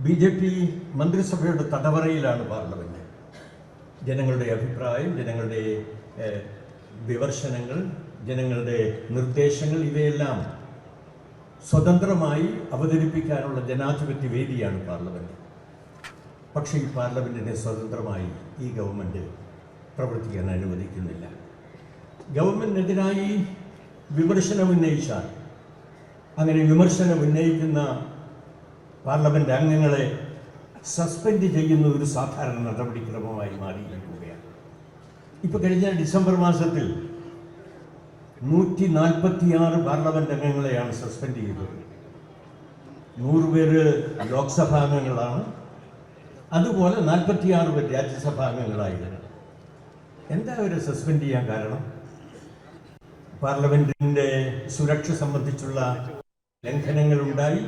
BJP മന്ത്രിസഭയുടെ തടവറയിലാണ് parliament. ജനങ്ങളുടെ അഭിപ്രായം, ജനങ്ങളുടെ വിമർശനങ്ങൾ, ജനങ്ങളുടെ നിർദ്ദേശങ്ങൾ ഇവയെല്ലാം സ്വതന്ത്രമായി അവതരിപ്പിക്കാനുള്ള ജനാധിപത്യ വേദിയാണ് പാർലമെന്റ്. പക്ഷേ ഈ പാർലമെന്റിനെ സ്വതന്ത്രമായി ഈ ഗവൺമെന്റ് പ്രവർത്തിക്കാൻ അനുവദിക്കുന്നില്ല. ഗവൺമെന്റിനെതിരായി വിമർശനം ഉന്നയിച്ചാൽ അങ്ങനെ വിമർശനം ഉന്നയിക്കുന്ന പാർലമെന്റ് അംഗങ്ങളെ സസ്പെൻഡ് ചെയ്യുന്ന ഒരു സാധാരണ നടപടിക്രമമായി മാറിയിരിക്കുകയാണ്. ഇപ്പോൾ കഴിഞ്ഞ ഡിസംബർ മാസത്തിൽ 146 പാർലമെന്റ് അംഗങ്ങളെയാണ് സസ്പെൻഡ് ചെയ്തത്. 100 പേര് ലോക്സഭാ അംഗങ്ങളാണ്, അതുപോലെ 46 പേർ രാജ്യസഭാ അംഗങ്ങളായിരുന്നു. എന്താ അവരെ സസ്പെൻഡ് ചെയ്യാൻ കാരണം? പാർലമെന്റിന്റെ സുരക്ഷ സംബന്ധിച്ചുള്ള ലംഘനങ്ങൾ ഉണ്ടായി.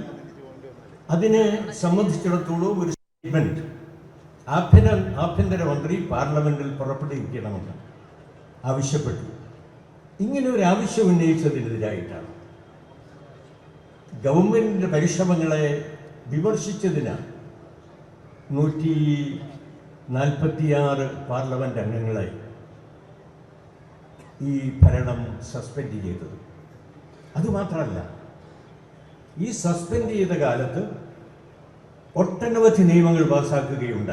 അതിനെ സംബന്ധിച്ചിടത്തോളം ഒരു സ്റ്റേറ്റ്മെന്റ് ആഭ്യന്തരമന്ത്രി പാർലമെന്റിൽ പുറപ്പെടുവിക്കണമെന്ന് ആവശ്യപ്പെട്ടു. ഇങ്ങനെ ഒരു ആവശ്യം ഉന്നയിച്ചതിനെതിരായിട്ടാണ്, ഗവൺമെന്റിന്റെ പരിശ്രമങ്ങളെ വിമർശിച്ചതിനാണ് 146 പാർലമെന്റ് അംഗങ്ങളെ ഈ ഭരണം സസ്പെൻഡ് ചെയ്തത്. അതുമാത്രമല്ല, ഈ സസ്പെൻഡ് ചെയ്ത കാലത്ത് ഒട്ടനവധി നിയമങ്ങൾ പാസാക്കുകയുണ്ടായി.